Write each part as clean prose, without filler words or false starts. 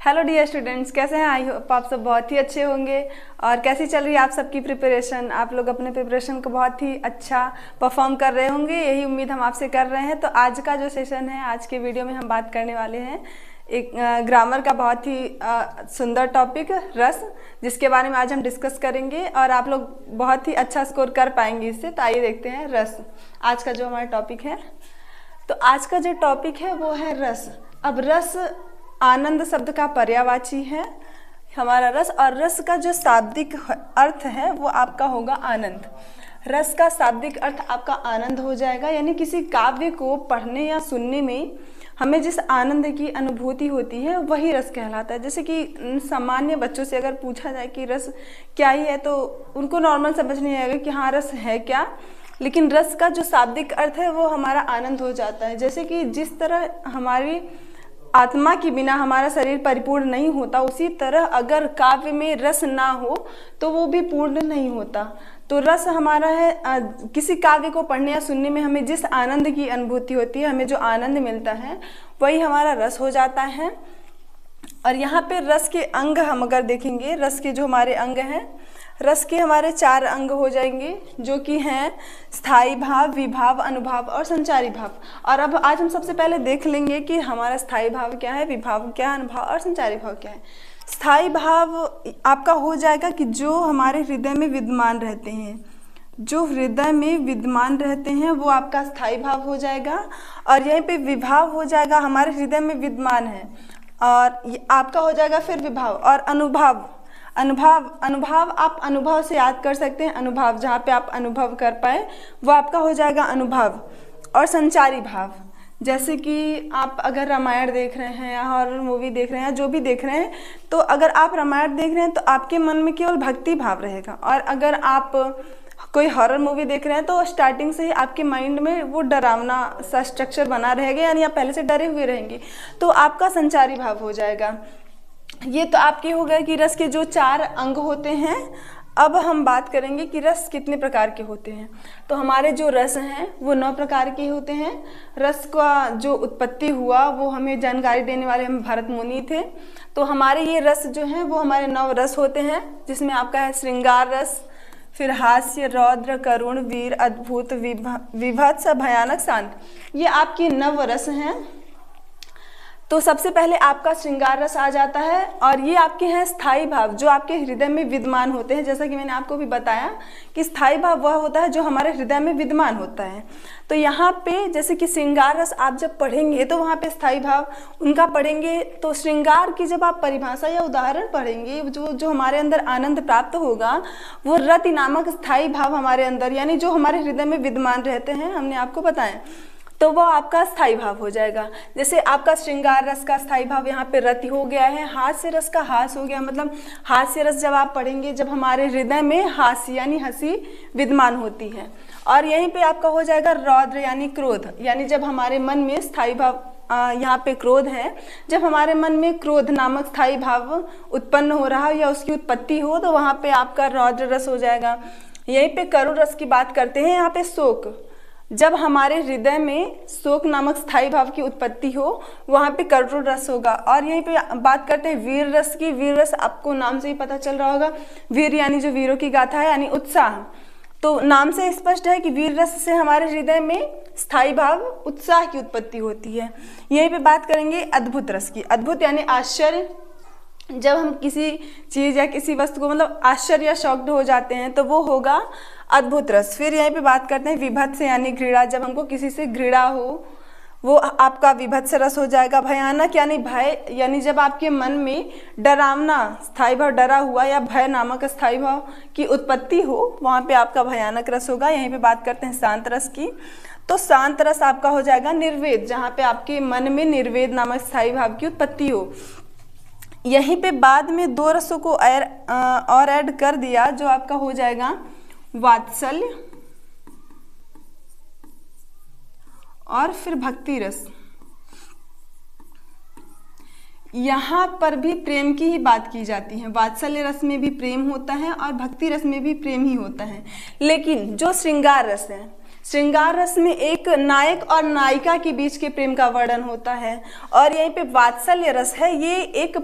Hello dear students, कैसे हैं? I hope आप सब बहुत ही अच्छे होंगे। और कैसी चल रही है आप सबकी प्रिपरेशन? आप लोग अपने प्रिपरेशन को बहुत ही अच्छा परफॉर्म कर रहे होंगे, यही उम्मीद हम आपसे कर रहे हैं। तो आज का जो सेशन है, आज के वीडियो में हम बात करने वाले हैं एक ग्रामर का बहुत ही सुंदर टॉपिक रस, जिसके बारे में आज हम डिस्कस करेंगे और आप लोग बहुत ही अच्छा स्कोर कर पाएंगे इससे। तो आइए देखते हैं रस, आज का जो हमारा टॉपिक है। तो आज का जो टॉपिक है वो है रस। अब रस आनंद शब्द का पर्यायवाची है हमारा रस, और रस का जो शाब्दिक अर्थ है वो आपका होगा आनंद। रस का शाब्दिक अर्थ आपका आनंद हो जाएगा, यानी किसी काव्य को पढ़ने या सुनने में हमें जिस आनंद की अनुभूति होती है वही रस कहलाता है। जैसे कि सामान्य बच्चों से अगर पूछा जाए कि रस क्या ही है, तो उनको नॉर्मल समझ नहीं आएगा कि हाँ रस है क्या, लेकिन रस का जो शाब्दिक अर्थ है वो हमारा आनंद हो जाता है। जैसे कि जिस तरह हमारी आत्मा के बिना हमारा शरीर परिपूर्ण नहीं होता, उसी तरह अगर काव्य में रस ना हो तो वो भी पूर्ण नहीं होता। तो रस हमारा है किसी काव्य को पढ़ने या सुनने में हमें जिस आनंद की अनुभूति होती है, हमें जो आनंद मिलता है वही हमारा रस हो जाता है। और यहाँ पे रस के अंग हम अगर देखेंगे, रस के जो हमारे अंग हैं, रस के हमारे 4 अंग हो जाएंगे, जो कि हैं स्थायी भाव, विभाव, अनुभाव और संचारी भाव। और अब आज हम सबसे पहले देख लेंगे कि हमारा स्थायी भाव क्या है, विभाव क्या है, अनुभाव और संचारी भाव क्या है। स्थायी भाव आपका हो जाएगा कि जो हमारे हृदय में विद्यमान रहते हैं, जो हृदय में विद्यमान रहते हैं वो आपका स्थायी भाव हो जाएगा। और यहीं पे विभाव हो जाएगा हमारे हृदय में विद्यमान है, और आपका हो जाएगा फिर विभाव। और अनुभाव आप अनुभव से याद कर सकते हैं, अनुभाव जहाँ पे आप अनुभव कर पाए वो आपका हो जाएगा अनुभाव। और संचारी भाव, जैसे कि आप अगर रामायण देख रहे हैं या हॉरर मूवी देख रहे हैं, जो भी देख रहे हैं, तो अगर आप रामायण देख रहे हैं तो आपके मन में केवल भक्ति भाव रहेगा। और अगर आप कोई हॉरर मूवी देख रहे हैं तो स्टार्टिंग से ही आपके माइंड में वो डरावना सा स्ट्रक्चर बना रहेगा, यानी आप पहले से डरे हुए रहेंगे, तो आपका संचारी भाव हो जाएगा। ये तो आपके हो गए कि रस के जो 4 अंग होते हैं। अब हम बात करेंगे कि रस कितने प्रकार के होते हैं। तो हमारे जो रस हैं वो 9 प्रकार के होते हैं। रस का जो उत्पत्ति हुआ वो हमें जानकारी देने वाले हम भरत मुनि थे। तो हमारे ये रस जो हैं वो हमारे 9 रस होते हैं, जिसमें आपका है श्रृंगार रस, फिर हास्य, रौद्र, करुण, वीर, अद्भुत, विभत्स, भयानक, शांत। ये आपके 9 रस हैं। तो सबसे पहले आपका श्रृंगार रस आ जाता है, और ये आपके हैं स्थायी भाव, जो आपके हृदय में विद्यमान होते हैं। जैसा कि मैंने आपको भी बताया कि स्थायी भाव वह होता है जो हमारे हृदय में विद्यमान होता है। तो यहाँ पे जैसे कि श्रृंगार रस आप जब पढ़ेंगे तो वहाँ पे स्थायी भाव उनका पढ़ेंगे। तो श्रृंगार की जब आप परिभाषा या उदाहरण पढ़ेंगे, जो हमारे अंदर आनंद प्राप्त होगा वो रति नामक स्थायी भाव हमारे अंदर, यानी जो हमारे हृदय में विद्यमान रहते हैं, हमने आपको बताया, तो वो आपका स्थायी भाव हो जाएगा। जैसे आपका श्रृंगार रस का स्थायी भाव यहाँ पे रति हो गया है, हास्य रस का हास हो गया। मतलब हास्य रस जब आप पढ़ेंगे जब हमारे हृदय में हास्य यानी हंसी विद्यमान होती है। और यहीं पे आपका हो जाएगा रौद्र यानी क्रोध, यानी जब हमारे मन में स्थायी भाव यहाँ पे क्रोध है, जब हमारे मन में क्रोध नामक स्थायी भाव उत्पन्न हो रहा हो या उसकी उत्पत्ति हो, तो वहाँ पे आपका रौद्र रस हो जाएगा। यहीं पे करुण रस की बात करते हैं, यहाँ पे शोक, जब हमारे हृदय में शोक नामक स्थायी भाव की उत्पत्ति हो वहाँ पे करुण रस होगा। और यहीं पे बात करते हैं वीर रस की। वीर रस आपको नाम से ही पता चल रहा होगा, वीर यानी जो वीरों की गाथा है, यानी उत्साह। तो नाम से स्पष्ट है कि वीर रस से हमारे हृदय में स्थायी भाव उत्साह की उत्पत्ति होती है। यहीं पे बात करेंगे अद्भुत रस की। अद्भुत यानी आश्चर्य, जब हम किसी चीज़ या किसी वस्तु को मतलब आश्चर्य या शॉक्ड हो जाते हैं तो वो होगा अद्भुत रस। फिर यहीं पे बात करते हैं विभत्स यानी घृणा, जब हमको किसी से घृणा हो वो आपका विभत्स रस हो जाएगा। भयानक यानी भय, यानी जब आपके मन में डरावना स्थायी भाव, डरा हुआ या भय नामक स्थायी भाव की उत्पत्ति हो, वहाँ पे आपका भयानक रस होगा। यहीं पे बात करते हैं शांत रस की। तो शांत रस आपका हो जाएगा निर्वेद, जहाँ पे आपके मन में निर्वेद नामक स्थायी भाव की उत्पत्ति हो। यहीं पे बाद में 2 रसों को और ऐड कर दिया, जो आपका हो जाएगा वात्सल्य और फिर भक्ति रस। यहाँ पर भी प्रेम की ही बात की जाती है। वात्सल्य रस में भी प्रेम होता है और भक्ति रस में भी प्रेम ही होता है। लेकिन जो श्रृंगार रस है, श्रृंगार रस में एक नायक और नायिका के बीच के प्रेम का वर्णन होता है। और यहीं पे वात्सल्य रस है, ये एक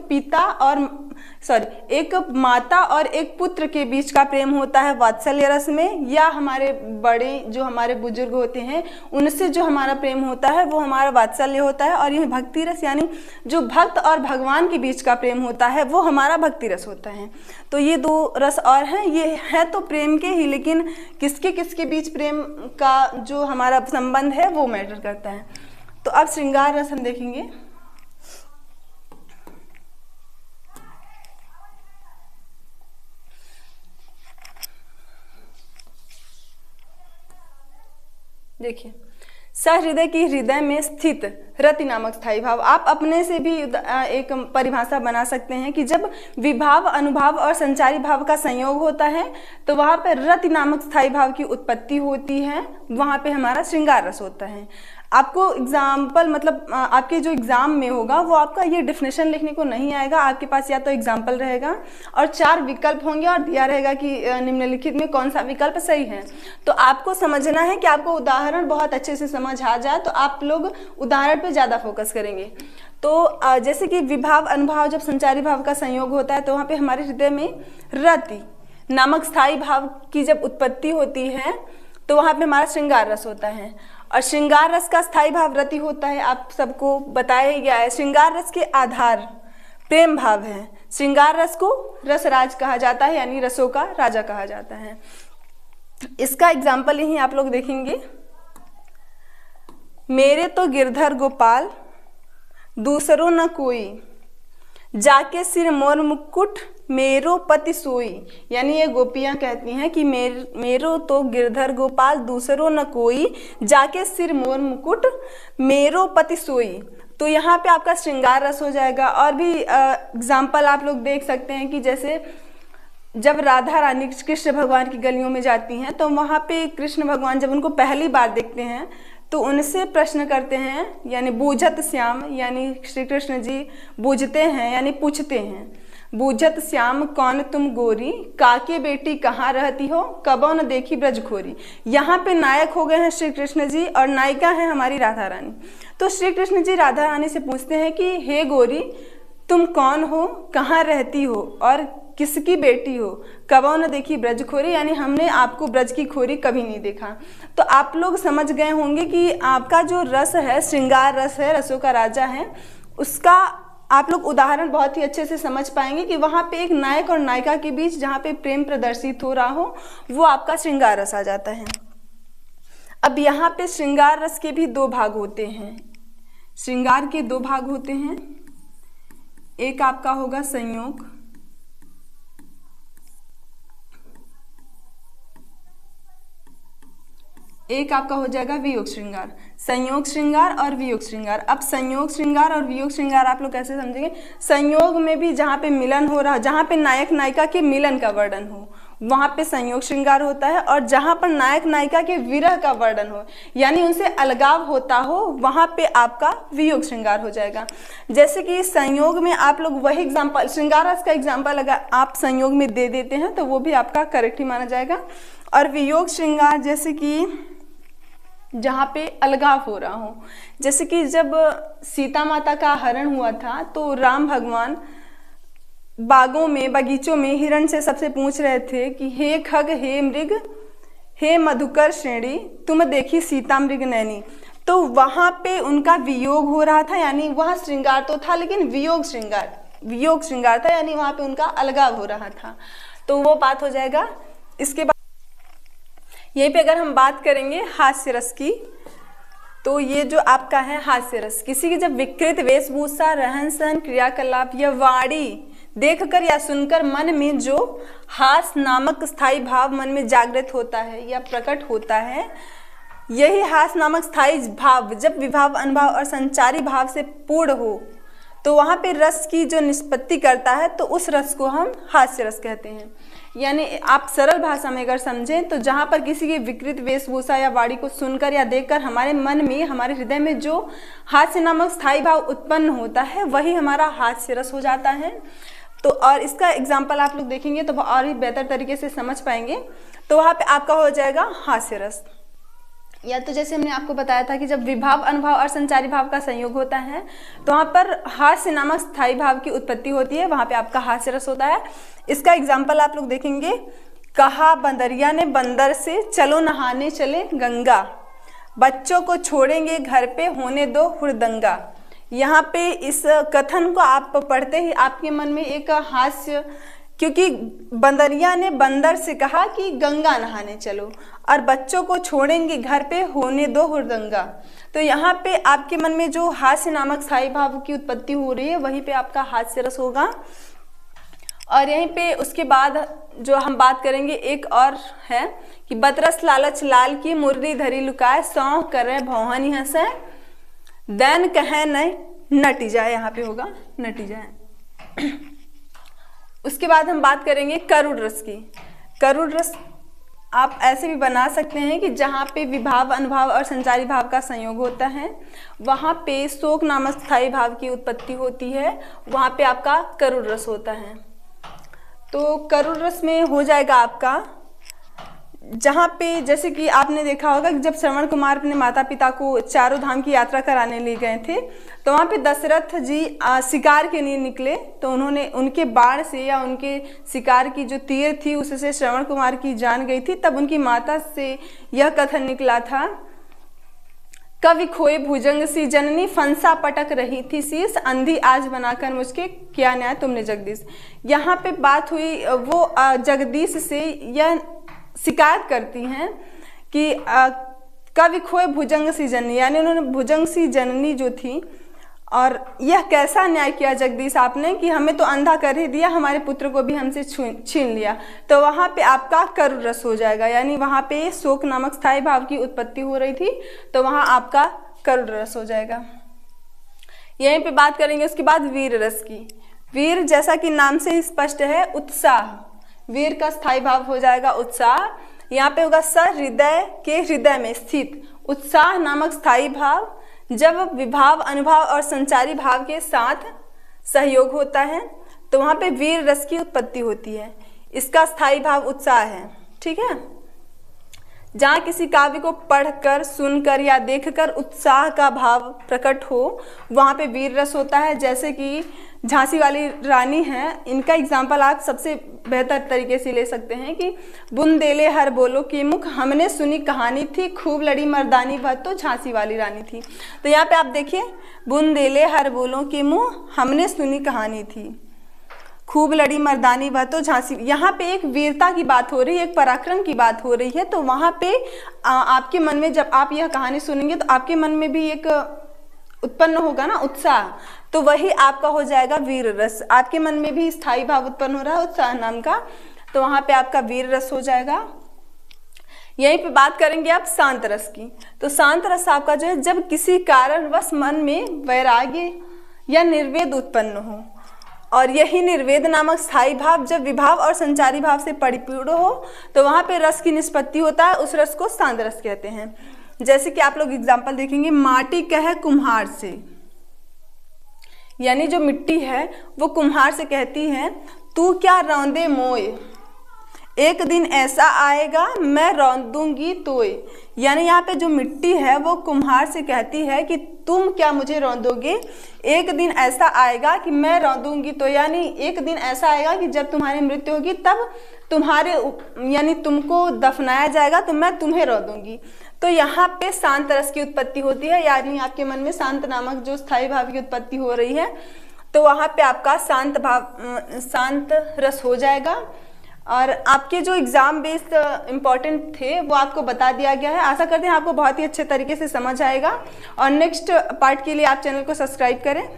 माता और एक पुत्र के बीच का प्रेम होता है वात्सल्य रस में, या हमारे बड़े जो हमारे बुजुर्ग होते हैं उनसे जो हमारा प्रेम होता है वो हमारा वात्सल्य होता है। और यह भक्ति रस यानी जो भक्त और भगवान के बीच का प्रेम होता है वो हमारा भक्ति रस होता है। तो ये दो रस और हैं, ये है तो प्रेम के ही, लेकिन किसके किसके बीच प्रेम का जो हमारा संबंध है वो मैटर करता है। तो अब श्रृंगार रस हम देखेंगे। देखिए, सहृदय की हृदय में स्थित रति नामक स्थायी भाव। आप अपने से भी एक परिभाषा बना सकते हैं कि जब विभाव, अनुभाव और संचारी भाव का संयोग होता है तो वहाँ पे रति नामक स्थायी भाव की उत्पत्ति होती है, वहाँ पे हमारा श्रृंगार रस होता है। आपको एग्जाम्पल मतलब आपके जो एग्जाम में होगा वो आपका ये डिफिनेशन लिखने को नहीं आएगा, आपके पास या तो एग्जाम्पल रहेगा और 4 विकल्प होंगे और दिया रहेगा कि निम्नलिखित में कौन सा विकल्प सही है। तो आपको समझना है कि आपको उदाहरण बहुत अच्छे से समझ आ जाए तो आप लोग उदाहरण पे ज़्यादा फोकस करेंगे। तो जैसे कि विभाव, अनुभाव जब संचारी भाव का संयोग होता है तो वहाँ पे हमारे हृदय में रति नामक स्थायी भाव की जब उत्पत्ति होती है तो वहाँ पे हमारा श्रृंगार रस होता है। और श्रृंगार रस का स्थायी भाव रति होता है, आप सबको बताया ही गया है। श्रृंगार रस के आधार प्रेम भाव है। श्रृंगार रस को रसराज कहा जाता है, यानी रसों का राजा कहा जाता है। इसका एग्जाम्पल यही आप लोग देखेंगे। मेरे तो गिरधर गोपाल दूसरों न कोई, जाके सिर मोर मुकुट मेरो पति सोई। यानी ये गोपियां कहती हैं कि मेरो तो गिरधर गोपाल दूसरों न कोई, जाके सिर मोर मुकुट मेरो पति सोई। तो यहाँ पे आपका श्रृंगार रस हो जाएगा। और भी एग्जाम्पल आप लोग देख सकते हैं कि जैसे जब राधा रानी कृष्ण भगवान की गलियों में जाती हैं तो वहाँ पे कृष्ण भगवान जब उनको पहली बार देखते हैं तो उनसे प्रश्न करते हैं, यानी बूझत श्याम, यानी श्री कृष्ण जी बूझते हैं यानी पूछते हैं, बूझत श्याम कौन तुम गोरी, काके बेटी कहाँ रहती हो, कबो न देखी ब्रजखोरी। यहाँ पे नायक हो गए हैं श्री कृष्ण जी और नायिका है हमारी राधा रानी। तो श्री कृष्ण जी राधा रानी से पूछते हैं कि हे गोरी तुम कौन हो, कहाँ रहती हो और किसकी बेटी हो, कबो न देखी ब्रजखोरी, यानी हमने आपको ब्रज की खोरी कभी नहीं देखा। तो आप लोग समझ गए होंगे कि आपका जो रस है श्रृंगार रस है, रसों का राजा है, उसका आप लोग उदाहरण बहुत ही अच्छे से समझ पाएंगे कि वहाँ पे एक नायक और नायिका के बीच जहाँ पे प्रेम प्रदर्शित हो रहा हो वो आपका श्रृंगार रस आ जाता है। अब यहाँ पे श्रृंगार रस के भी 2 भाग होते हैं। श्रृंगार के 2 भाग होते हैं, एक आपका होगा संयोग, एक आपका हो जाएगा वियोग श्रृंगार। संयोग श्रृंगार और वियोग श्रृंगार। अब संयोग श्रृंगार और वियोग श्रृंगार आप लोग कैसे समझेंगे? संयोग में भी जहाँ पे मिलन हो रहा, जहाँ पे नायक नायिका के मिलन का वर्णन हो वहाँ पे संयोग श्रृंगार होता है, और जहाँ पर नायक नायिका के विरह का वर्णन हो यानी उनसे अलगाव होता हो वहाँ पे आपका वियोग श्रृंगार हो जाएगा। जैसे कि संयोग में आप लोग वही एग्जाम्पल, श्रृंगार रस का एग्जाम्पल अगर आप संयोग में दे देते हैं तो वो भी आपका करेक्ट ही माना जाएगा। और वियोग श्रृंगार जैसे कि जहाँ पे अलगाव हो रहा हो, जैसे कि जब सीता माता का हरण हुआ था तो राम भगवान बागों में, बगीचों में हिरण से सबसे पूछ रहे थे कि हे खग, हे मृग, हे मधुकर श्रेणी, तुम देखी सीता मृग नैनी। तो वहाँ पे उनका वियोग हो रहा था, यानी वहाँ श्रृंगार तो था लेकिन वियोग श्रृंगार था, यानी वहाँ पे उनका अलगाव हो रहा था। तो वो बात हो जाएगा। इसके बाद यहीं पे अगर हम बात करेंगे हास्य रस की, तो ये जो आपका है हास्य रस, किसी की जब विकृत वेशभूषा, रहन सहन, क्रियाकलाप या वाणी देखकर या सुनकर मन में जो हास्य नामक स्थायी भाव मन में जागृत होता है या प्रकट होता है, यही हास्य नामक स्थायी भाव जब विभाव, अनुभाव और संचारी भाव से पूर्ण हो तो वहाँ पे रस की जो निष्पत्ति करता है तो उस रस को हम हास्य रस कहते हैं। यानी आप सरल भाषा में अगर समझें तो जहाँ पर किसी की विकृत वेशभूषा या वाणी को सुनकर या देखकर हमारे मन में, हमारे हृदय में जो हास्य नामक स्थायी भाव उत्पन्न होता है वही हमारा हास्य रस हो जाता है। तो और इसका एग्जाम्पल आप लोग देखेंगे तो और ही बेहतर तरीके से समझ पाएंगे। तो वहाँ पे आपका हो जाएगा हास्य रस। या तो जैसे हमने आपको बताया था कि जब विभाव अनुभाव और संचारी भाव का संयोग होता है तो वहाँ पर हास्य नामक स्थायी भाव की उत्पत्ति होती है, वहाँ पे आपका हास्य रस होता है। इसका एग्जाम्पल आप लोग देखेंगे, कहा बंदरिया ने बंदर से चलो नहाने चले गंगा, बच्चों को छोड़ेंगे घर पे होने दो हुड़दंगा। यहाँ पे इस कथन को आप पढ़ते ही आपके मन में एक हास्य, क्योंकि बंदरिया ने बंदर से कहा कि गंगा नहाने चलो और बच्चों को छोड़ेंगे घर पे होने दो हुड़दंगा, तो यहाँ पे आपके मन में जो हास्य नामक स्थायी भाव की उत्पत्ति हो रही है वहीं पे आपका हास्य रस होगा। और यहीं पे उसके बाद जो हम बात करेंगे एक और है कि बतरस लालच लाल की मुरली धरी लुकाए, सौ करे भौहनी हंसे, दैन कहे नहीं नटी जाए, यहाँ पे होगा नटी जाए। उसके बाद हम बात करेंगे करुण रस की। करुण रस आप ऐसे भी बना सकते हैं कि जहाँ पे विभाव अनुभाव और संचारी भाव का संयोग होता है वहाँ पे शोक नामक स्थायी भाव की उत्पत्ति होती है, वहाँ पे आपका करुण रस होता है। तो करुण रस में हो जाएगा आपका, जहाँ पे जैसे कि आपने देखा होगा कि जब श्रवण कुमार अपने माता पिता को चारों धाम की यात्रा कराने ले गए थे तो वहाँ पे दशरथ जी शिकार के लिए निकले, तो उन्होंने उनके बाण से या उनके शिकार की जो तीर थी उससे श्रवण कुमार की जान गई थी। तब उनकी माता से यह कथन निकला था, कवि खोए भुजंग सी जननी फंसा पटक रही थी शीश, अंधी आज बनाकर मुझके क्या न्याय तुमने जगदीश। यहाँ पे बात हुई वो जगदीश से यह शिकायत करती हैं कि कवि खोए भुजंग सी जननी, यानी उन्होंने भुजंग सी जननी जो थी, और यह कैसा न्याय किया जगदीश आपने कि हमें तो अंधा कर ही दिया, हमारे पुत्र को भी हमसे छीन लिया। तो वहाँ पे आपका करुण रस हो जाएगा, यानी वहाँ पे शोक नामक स्थायी भाव की उत्पत्ति हो रही थी तो वहाँ आपका करुण रस हो जाएगा। यहीं पे बात करेंगे उसके बाद वीर रस की। वीर जैसा कि नाम से ही स्पष्ट है उत्साह, वीर का स्थायी भाव हो जाएगा उत्साह। यहाँ पे होगा स हृदय के हृदय में स्थित, उत्साह नामक स्थायी भाव जब विभाव अनुभाव और संचारी भाव के साथ सहयोग होता है तो वहाँ पे वीर रस की उत्पत्ति होती है। इसका स्थायी भाव उत्साह है, ठीक है। जहाँ किसी काव्य को पढ़कर सुनकर या देखकर उत्साह का भाव प्रकट हो वहाँ पे वीर रस होता है। जैसे कि झांसी वाली रानी है, इनका एग्जाम्पल आप सबसे बेहतर तरीके से ले सकते हैं कि बुंदेले हर बोलो के मुख, हमने सुनी कहानी थी, खूब लड़ी मर्दानी वह तो झांसी वाली रानी थी। तो यहाँ पे आप देखिए, बुंदेले हर बोलो के मुँह, हमने सुनी कहानी थी, खूब लड़ी मर्दानी वह तो झांसी। यहाँ पे एक वीरता की बात हो रही है, एक पराक्रम की बात हो रही है। तो वहाँ पे आपके मन में जब आप यह कहानी सुनेंगे तो आपके मन में भी एक उत्पन्न होगा ना उत्साह, तो वही आपका हो जाएगा वीर रस। आपके मन में भी स्थायी भाव उत्पन्न हो रहा है उत्साह नाम का, तो वहाँ पे आपका वीर रस हो जाएगा। यहीं पे बात करेंगे आप शांत रस की। तो शांत रस आपका जो है जब किसी कारणवश मन में वैराग्य या निर्वेद उत्पन्न हो, और यही निर्वेद नामक स्थायी भाव जब विभाव और संचारी भाव से परिपूर्ण हो तो वहाँ पे रस की निष्पत्ति होता है, उस रस को शांत रस कहते हैं। जैसे कि आप लोग एग्जाम्पल देखेंगे, माटी कहे कुम्हार से, यानी जो मिट्टी है वो कुम्हार से कहती है तू क्या रौंदे मोय, एक दिन ऐसा आएगा मैं रौंदूंगी तोय। यानी यहाँ पे जो मिट्टी है वो कुम्हार से कहती है कि तुम क्या मुझे रौंदोगे, एक दिन ऐसा आएगा कि मैं रौंदूंगी तो, यानी एक दिन ऐसा आएगा कि जब तुम्हारी मृत्यु होगी तब तुम्हारे यानी तुमको दफनाया जाएगा तो मैं तुम्हें रौंदूंगी। तो यहाँ पे शांत रस की उत्पत्ति होती है, यानी आपके मन में शांत नामक जो स्थायी भाव की उत्पत्ति हो रही है तो वहाँ पे आपका शांत रस हो जाएगा। और आपके जो एग्ज़ाम बेस्ड इम्पॉर्टेंट थे वो आपको बता दिया गया है। आशा करते हैं आपको बहुत ही अच्छे तरीके से समझ आएगा, और नेक्स्ट पार्ट के लिए आप चैनल को सब्सक्राइब करें।